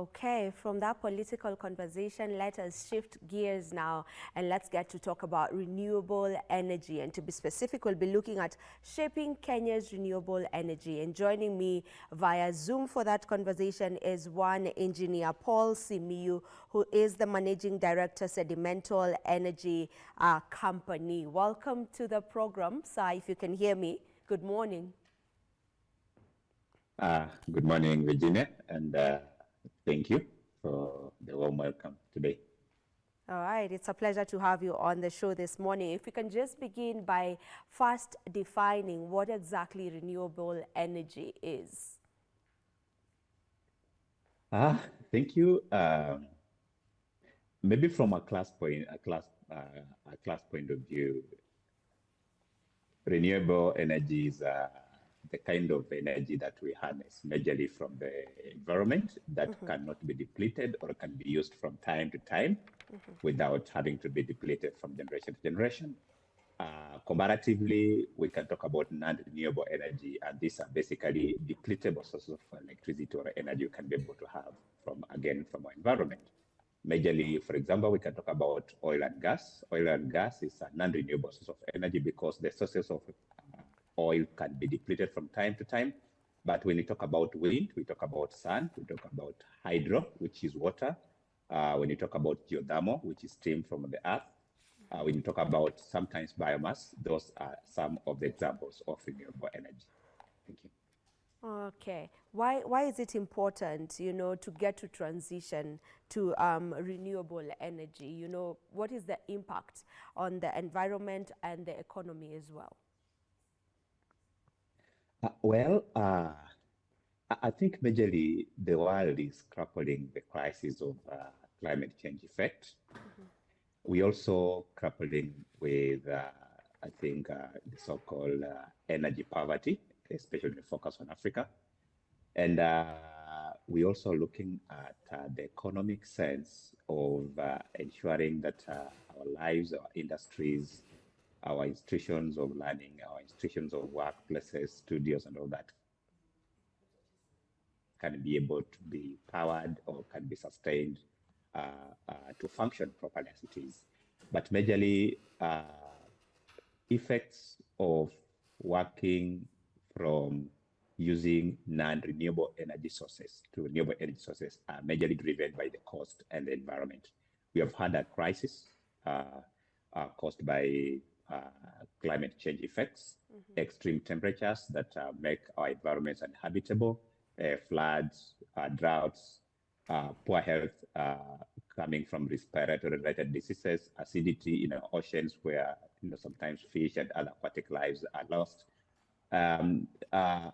Okay, from that political conversation, let us shift gears now and let's get to talk about renewable energy. And to be specific, we'll be looking at shaping Kenya's renewable energy. And joining me via Zoom for that conversation is one engineer, Paul Simiyu, who is the managing director, Sentimental Energy Company. Welcome to the program, sir, if you can hear me. Good morning. Good morning, Virginia, and thank you for the warm welcome today. All right, it's a pleasure to have you on the show this morning. If we can just begin by first defining what exactly renewable energy is. Thank you. Maybe from a class point of view, renewable energy is the kind of energy that we harness majorly from the environment that cannot be depleted or can be used from time to time without having to be depleted from generation to generation. Comparatively, we can talk about non-renewable energy, and these are basically depletable sources of electricity or energy you can be able to have from our environment. Majorly, for example, we can talk about oil and gas. Oil and gas is a non-renewable source of energy because the sources of oil can be depleted from time to time. But when we talk about wind, we talk about sun, we talk about hydro, which is water. When you talk about geothermal, which is steam from the earth, when you talk about sometimes biomass, those are some of the examples of renewable energy. Thank you. Okay. Why is it important, to get to transition to renewable energy? What is the impact on the environment and the economy as well? I think majorly the world is grappling the crisis of climate change effect. We also grappling with, I think, the so-called energy poverty, especially the focus on Africa. And we're also looking at the economic sense of ensuring that our lives, our industries, our institutions of learning, our institutions of workplaces, studios, and all that can be able to be powered or can be sustained to function properly as it is. But majorly, effects of working from using non-renewable energy sources to renewable energy sources are majorly driven by the cost and the environment. We have had a crisis caused by climate change effects, extreme temperatures that make our environments uninhabitable, floods, droughts, poor health coming from respiratory-related diseases, acidity in our oceans where sometimes fish and other aquatic lives are lost.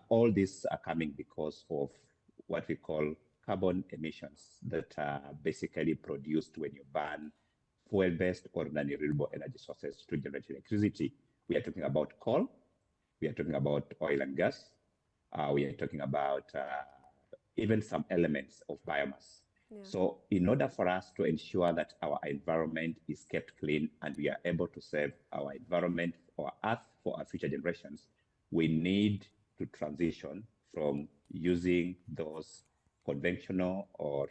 All these are coming because of what we call carbon emissions that are basically produced when you burn fuel-based or non-renewable energy sources to generate electricity. We are talking about coal, we are talking about oil and gas, we are talking about even some elements of biomass. Yeah. So in order for us to ensure that our environment is kept clean and we are able to save our environment or Earth for our future generations, we need to transition from using those conventional or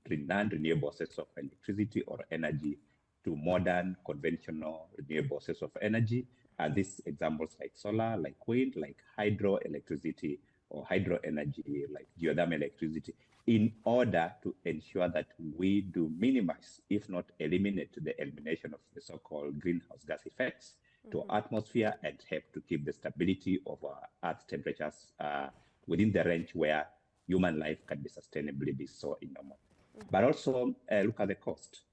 non-renewable sources of electricity or energy to modern, conventional, renewable sources of energy. And these examples like solar, like wind, like hydroelectricity or hydro energy, like geothermal electricity, in order to ensure that we do minimize, if not eliminate, the elimination of the so-called greenhouse gas effects to atmosphere and help to keep the stability of our Earth's temperatures within the range where human life can be sustainably be so normal. But also look at the cost.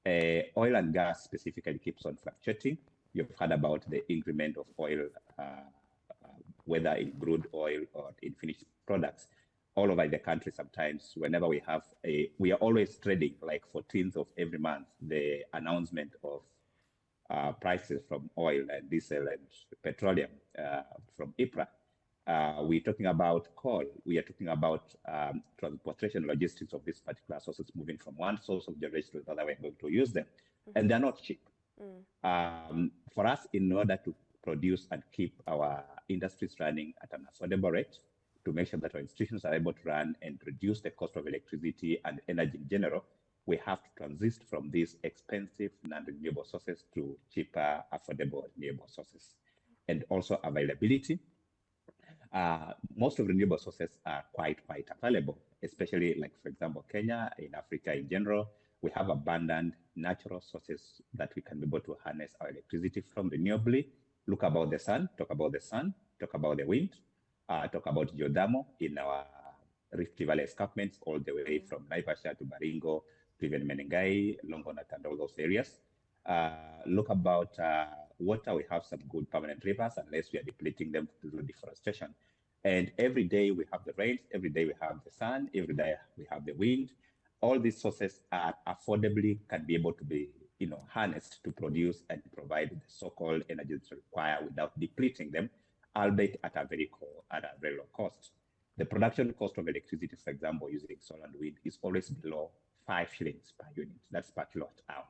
Oil and gas specifically keeps on fluctuating. You've heard about the increment of oil, whether in crude oil or in finished products, all over the country. Sometimes whenever we are always trading like 14th of every month, the announcement of prices from oil and diesel and petroleum from IPRA. We're talking about coal. We are talking about transportation logistics of these particular sources moving from one source of generation to the other. We're going to use them. And they're not cheap. For us, in order to produce and keep our industries running at an affordable rate, to make sure that our institutions are able to run and reduce the cost of electricity and energy in general, we have to transit from these expensive non-renewable sources to cheaper, affordable renewable sources. And also availability. Most of renewable sources are quite available, especially like, for example, Kenya, in Africa in general, we have abundant natural sources that we can be able to harness our electricity from renewably. Look about the sun, talk about the sun, talk about the wind, talk about geothermal in our Rift Valley escarpments, all the way from Naivasha to Baringo to even Menengai, Longonot, and all those areas. Look about water, we have some good permanent rivers, unless we are depleting them through deforestation. And every day we have the rains, every day we have the sun, every day we have the wind. All these sources are affordably can be able to be, harnessed to produce and provide the so-called energy that's required without depleting them, albeit at a very low cost. The production cost of electricity, for example, using solar and wind, is always below 5 shillings per unit. That's per kilowatt hour.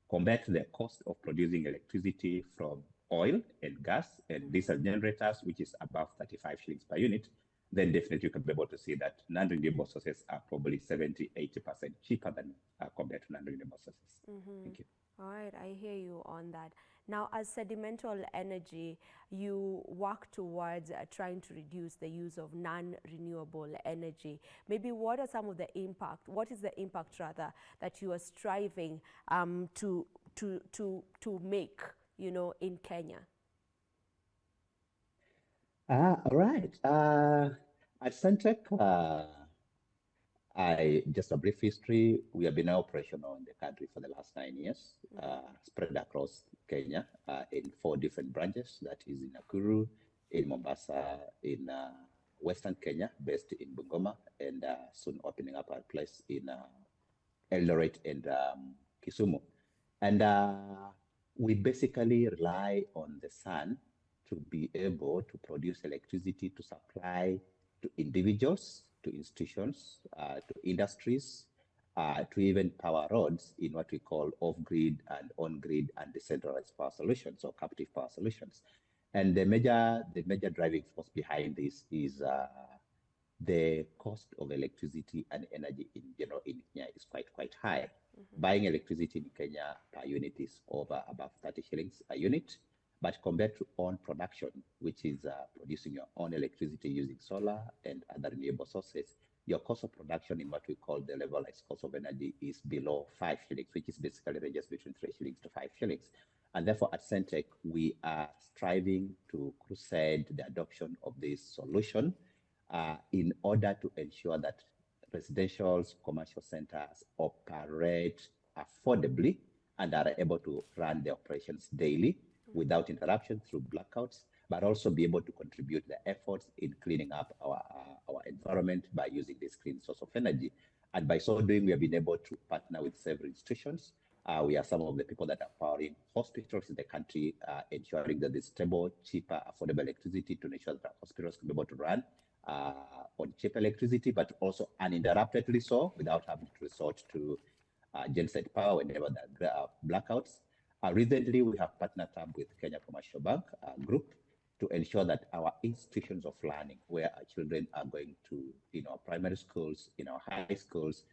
Compared to the cost of producing electricity from oil and gas and diesel generators, which is above 35 shillings per unit, then definitely you can be able to see that non-renewable sources are probably 70-80% cheaper than compared to non-renewable sources. Thank you. All right, I hear you on that. Now, as Sentimental Energy, you work towards trying to reduce the use of non-renewable energy. Maybe what are some of the impact? What is the impact rather that you are striving to make, in Kenya? All right. At Centec, just a brief history. We have been operational in the country for the last 9 years, spread across Kenya in 4 different branches. That is in Nakuru, in Mombasa, in Western Kenya, based in Bungoma, and soon opening up a place in Eldoret and Kisumu. And we basically rely on the sun to be able to produce electricity to supply to individuals, to institutions, to industries, to even power roads in what we call off-grid and on-grid and decentralized power solutions or captive power solutions. And the major driving force behind this is the cost of electricity and energy in general in Kenya is quite high. Buying electricity in Kenya per unit is above 30 shillings a unit. But compared to own production, which is producing your own electricity using solar and other renewable sources, your cost of production in what we call the levelized cost of energy is below 5 shillings, which is basically ranges between 3 shillings to 5 shillings. And therefore at Centec, we are striving to crusade the adoption of this solution in order to ensure that residential commercial centers operate affordably and are able to run their operations daily without interruption through blackouts, but also be able to contribute the efforts in cleaning up our environment by using this clean source of energy. And by so doing, we have been able to partner with several institutions. We are some of the people that are powering hospitals in the country, ensuring that there's stable, cheaper, affordable electricity to ensure that hospitals can be able to run on cheap electricity, but also uninterruptedly so, without having to resort to genset power whenever there are blackouts. Recently, we have partnered up with Kenya Commercial Bank Group to ensure that our institutions of learning, where our children are going to, in our primary schools, in our high schools,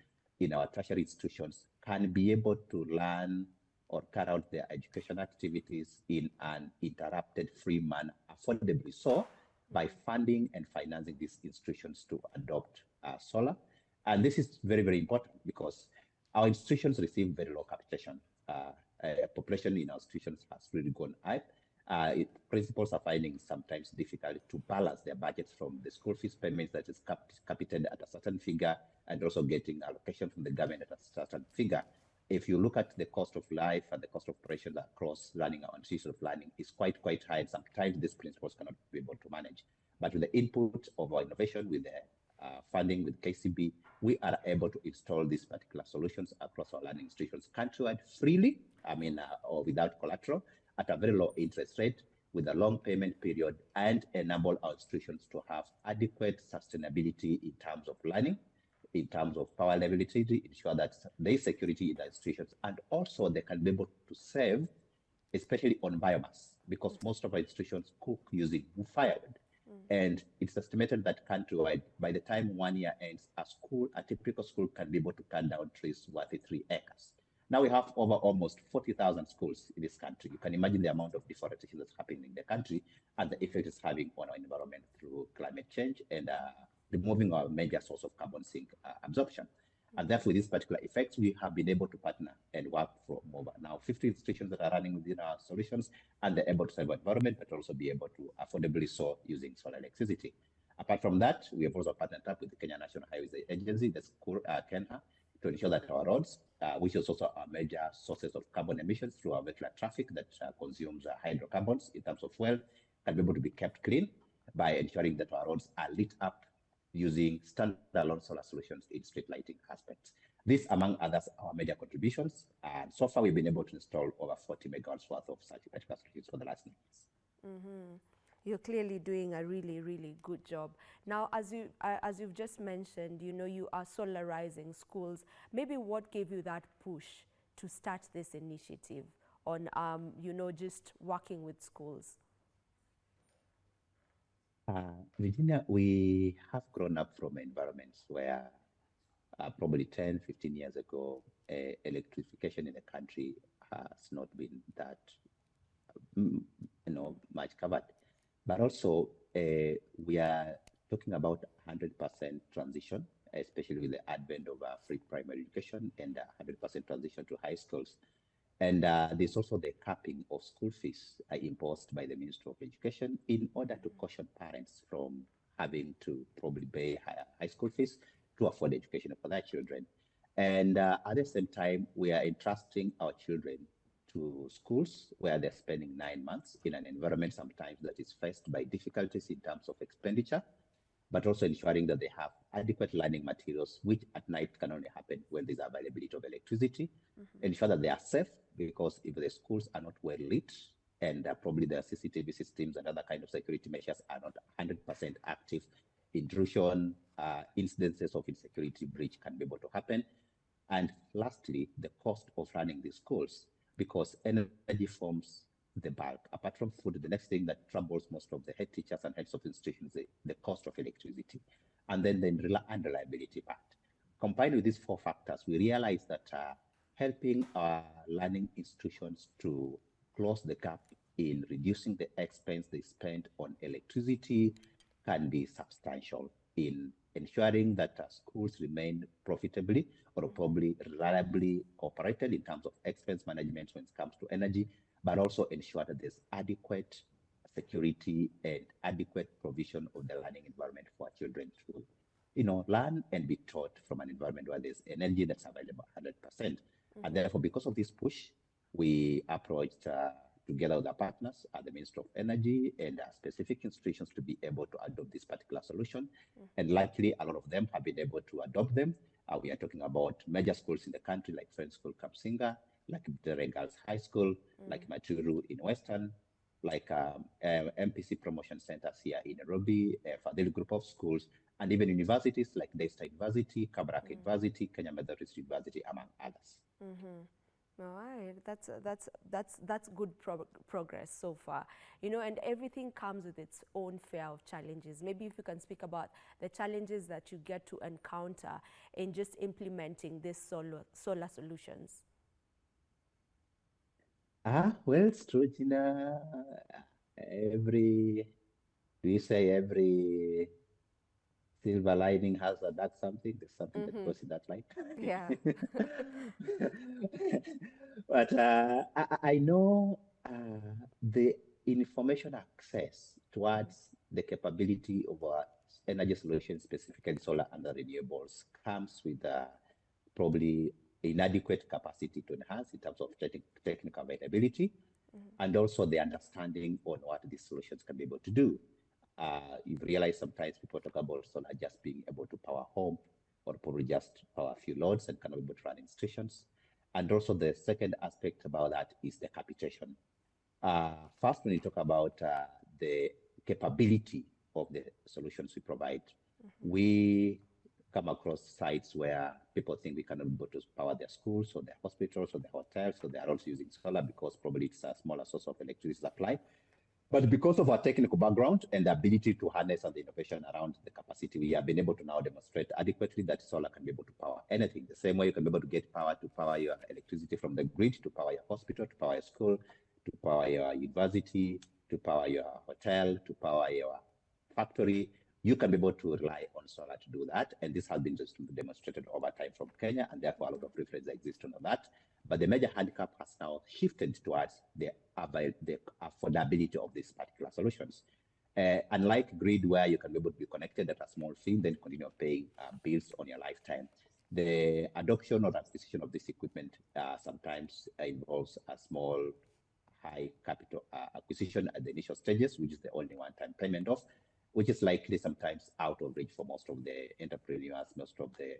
in our tertiary institutions, can be able to learn or carry out their education activities in an interrupted free manner, affordably so, by funding and financing these institutions to adopt solar. And this is very important because our institutions receive very low capitation. Population in our institutions has really gone up. Principals are finding sometimes difficult to balance their budgets from the school fees payments that is capited at a certain figure and also getting allocation from the government at a certain figure. If you look at the cost of life and the cost of operations across running our institution of learning is quite high, and sometimes these principals cannot be able to manage. But with the input of our innovation, with the funding with KCB, we are able to install these particular solutions across our learning institutions countrywide freely, or without collateral, at a very low interest rate, with a long payment period, and enable our institutions to have adequate sustainability in terms of learning, in terms of power availability, ensure that there is security in the institutions, and also they can be able to save, especially on biomass, because most of our institutions cook using firewood. And it's estimated that countrywide, by the time 1 year ends, a typical school can be able to cut down trees worth 3 acres. Now we have over almost 40,000 schools in this country. You can imagine the amount of deforestation that's happening in the country and the effect it's having on our environment through climate change and removing our major source of carbon sink absorption. And therefore, with these particular effects, we have been able to partner and work from over now 50 institutions that are running within our solutions, and they're able to serve our environment, but also be able to affordably soar using solar electricity. Apart from that, we have also partnered up with the Kenya National Highways Agency, the school, KENHA, to ensure that our roads, which is also our major sources of carbon emissions through our vehicular traffic that consumes hydrocarbons in terms of fuel, can be able to be kept clean by ensuring that our roads are lit up using standalone solar solutions in street lighting aspects. This, among others, are our major contributions. And so far, we've been able to install over 40 megawatts worth of such particular solutions for the last 9 years. Mm-hmm. You're clearly doing a really, really good job. Now, as you've just mentioned, you know, you are solarizing schools. Maybe what gave you that push to start this initiative on, you know, just working with schools? Virginia, we have grown up from environments where probably 10, 15 years ago, electrification in the country has not been that much covered. But also, we are talking about 100% transition, especially with the advent of free primary education and 100% transition to high schools. And there's also the capping of school fees imposed by the Ministry of Education in order to caution parents from having to probably pay higher high school fees to afford education for their children. And at the same time, we are entrusting our children to schools where they're spending 9 months in an environment sometimes that is faced by difficulties in terms of expenditure, but also ensuring that they have adequate learning materials, which at night can only happen when there's availability of electricity. Ensure that they are safe, because if the schools are not well lit and probably their CCTV systems and other kind of security measures are not 100% active, intrusion, incidences of insecurity breach can be able to happen. And lastly, the cost of running these schools, because energy forms the bulk. Apart from food, the next thing that troubles most of the head teachers and heads of institutions is the cost of electricity, and then the unreliability part. Combined with these 4 factors, we realize that helping our learning institutions to close the gap in reducing the expense they spend on electricity can be substantial in ensuring that schools remain profitably or probably reliably operated in terms of expense management when it comes to energy, but also ensure that there's adequate security and adequate provision of the learning environment for children to, learn and be taught from an environment where there's energy that's available 100%. And therefore, because of this push, we approached together with our partners at the Ministry of Energy and specific institutions to be able to adopt this particular solution. And likely, a lot of them have been able to adopt them. We are talking about major schools in the country like Friends School Kapsinga, like Butere Girls High School, like Maturu in Western, like MPC promotion centers here in Nairobi, Fadhili Group of Schools, and even universities like Daystar University, Kabarak University, Kenya Methodist University, among others. All right, that's good progress so far, you know, and everything comes with its own fair of challenges. Maybe if you can speak about the challenges that you get to encounter in just implementing these solar solutions. Well, it's true, Gina. Every silver lining has a dark something. There's something that goes in that light. Yeah. But I know the information access towards the capability of our energy solutions, specifically solar and the renewables, comes with probably inadequate capacity to enhance in terms of technical availability, and also the understanding on what these solutions can be able to do. You've realized sometimes people talk about solar just being able to power home or probably just power a few loads and cannot be able to run institutions. And also the second aspect about that is the capitation. First, when you talk about the capability of the solutions we provide, we come across sites where people think we cannot be able to power their schools or their hospitals or their hotels, so they are also using solar because probably it's a smaller source of electricity supply. But because of our technical background and the ability to harness and the innovation around the capacity, we have been able to now demonstrate adequately that solar can be able to power anything. The same way you can be able to get power to power your electricity from the grid, to power your hospital, to power your school, to power your university, to power your hotel, to power your factory. You can be able to rely on solar to do that. And this has been just demonstrated over time from Kenya, and therefore a lot of reference exists on that. But the major handicap has now shifted towards the affordability of these particular solutions. Unlike grid, where you can be able to be connected at a small fee, then continue paying bills on your lifetime, the adoption or acquisition of this equipment sometimes involves a small, high capital acquisition at the initial stages, which is the only one-time payment of, which is likely sometimes out of reach for most of the entrepreneurs, most of the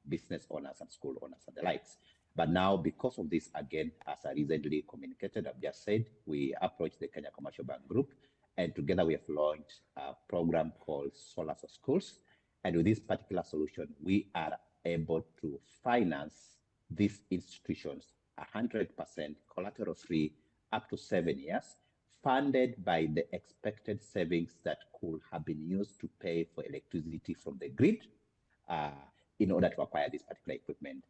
business owners and school owners and the likes. But now, because of this, again, as I recently communicated, I've just said, we approached the Kenya Commercial Bank Group, and together we have launched a program called Solar for Schools. And with this particular solution, we are able to finance these institutions 100% collateral-free up to 7 years, funded by the expected savings that could have been used to pay for electricity from the grid in order to acquire this particular equipment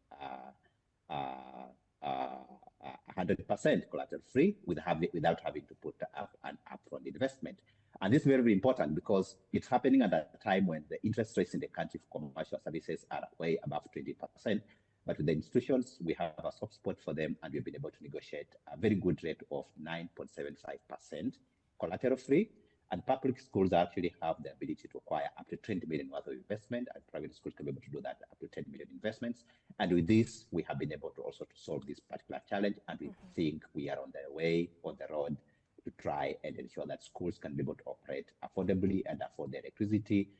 100% collateral free without having to put up an upfront investment. And this is very, very important because it's happening at a time when the interest rates in the country for commercial services are way above 20%. But with the institutions, we have a soft spot for them, and we've been able to negotiate a very good rate of 9.75% collateral free. And public schools actually have the ability to acquire up to 20 million worth of investment, and private schools can be able to do that up to 10 million investments. And with this, we have been able to also to solve this particular challenge, and we think we are on the way, on the road to try and ensure that schools can be able to operate affordably and afford the electricity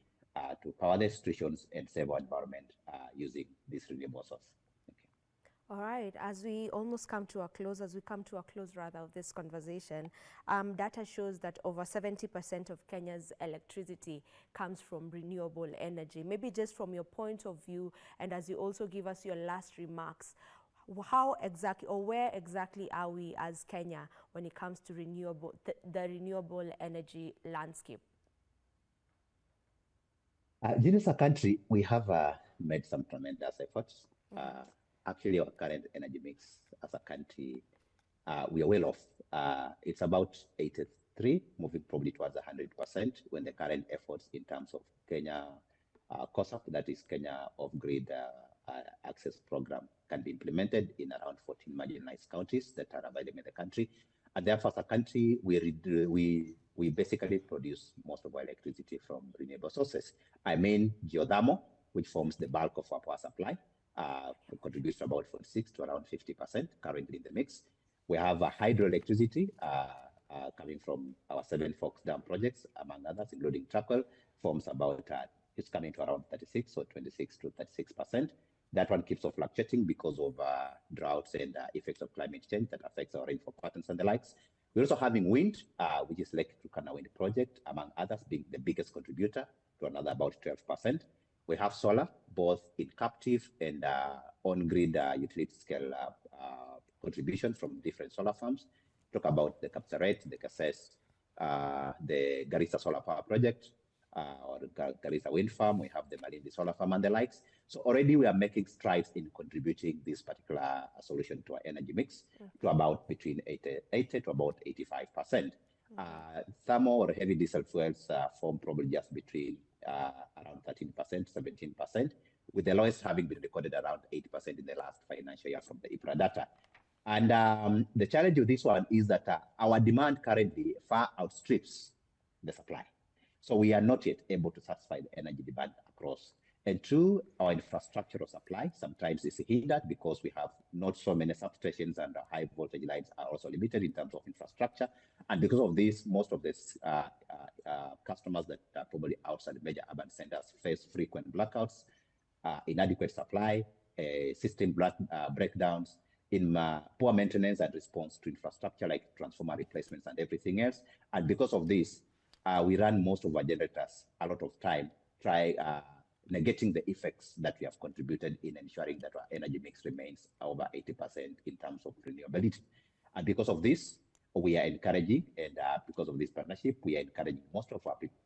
to power the institutions and save our environment using this renewable source. All right, as we almost come to a close, rather of this conversation, data shows that over 70% of Kenya's electricity comes from renewable energy. Maybe just from your point of view, and as you also give us your last remarks, how exactly or where exactly are we as Kenya when it comes to the renewable energy landscape? As a country, we have made some tremendous efforts. Actually, our current energy mix as a country, we are well off. It's about 83, moving probably towards 100% when the current efforts in terms of Kenya COSAP, that is Kenya Off-Grid Access Program, can be implemented in around 14 marginalized counties that are available in the country. And therefore, as a country, we basically produce most of our electricity from renewable sources. I mean geothermal, which forms the bulk of our power supply, contributes to about 46 to around 50% currently in the mix. We have hydroelectricity coming from our 7 Forks Dam projects, among others, including Chuckle, forms about, it's coming to around 36 or 26 to 36%. That one keeps on fluctuating because of droughts and effects of climate change that affects our rainfall patterns and the likes. We're also having wind, which is Lake Turkana Wind Project, among others, being the biggest contributor to another about 12%. We have solar, both in captive and on-grid utility scale contribution from different solar farms. Talk about the Kapsaret, the Kasses, the Garissa Solar Power Project, or Garissa Wind Farm. We have the Malindi Solar Farm and the likes. So already we are making strides in contributing this particular solution to our energy mix to about between 80 to about 85%. Thermal or heavy diesel fuels form probably just between around 13%, 17%, with the lowest having been recorded around 8% in the last financial year from the IPRA data. And the challenge with this one is that our demand currently far outstrips the supply. So we are not yet able to satisfy the energy demand across. And two, our infrastructure of supply sometimes is hindered because we have not so many substations, and high voltage lines are also limited in terms of infrastructure. And because of this, most of these customers that are probably outside major urban centers face frequent blackouts, inadequate supply, system breakdowns, in poor maintenance and response to infrastructure like transformer replacements and everything else. And because of this, we run most of our generators a lot of time, negating the effects that we have contributed in ensuring that our energy mix remains over 80% in terms of renewability. And because of this, we are encouraging, and because of this partnership, we are encouraging most of our people,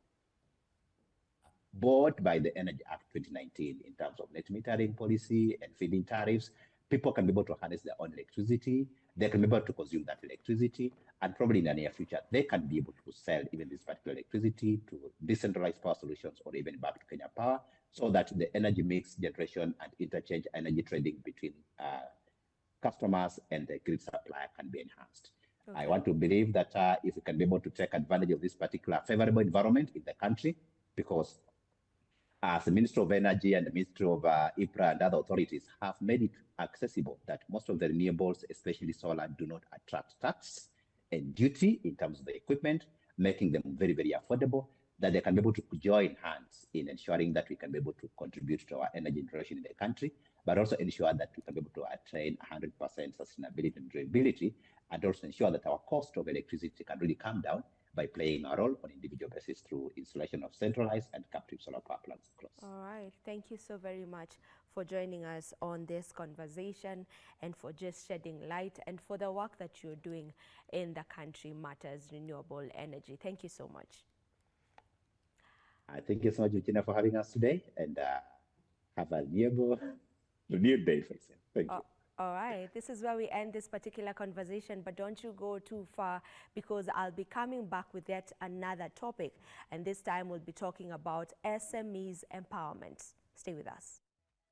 bought by the Energy Act 2019 in terms of net metering policy and feed-in tariffs. People can be able to harness their own electricity. They can be able to consume that electricity, and probably in the near future, they can be able to sell even this particular electricity to decentralized power solutions or even back to Kenya Power, so that the energy mix generation and interchange energy trading between customers and the grid supplier can be enhanced. Okay. I want to believe that if we can be able to take advantage of this particular favorable environment in the country, because as the Ministry of Energy and the Ministry of IPRA and other authorities have made it accessible that most of the renewables, especially solar, do not attract tax and duty in terms of the equipment, making them very, very affordable, that they can be able to join hands in ensuring that we can be able to contribute to our energy generation in the country, but also ensure that we can be able to attain 100% sustainability and durability, and also ensure that our cost of electricity can really come down by playing a role on individual basis through installation of centralized and captive solar power plants across. All right. Thank you so very much for joining us on this conversation and for just shedding light and for the work that you're doing in the country matters renewable energy. Thank you so much. Thank you so much, Regina, for having us today, and have a renewed day for yourself. Thank you. All right, this is where we end this particular conversation, but don't you go too far, because I'll be coming back with yet another topic, and this time we'll be talking about SMEs empowerment. Stay with us.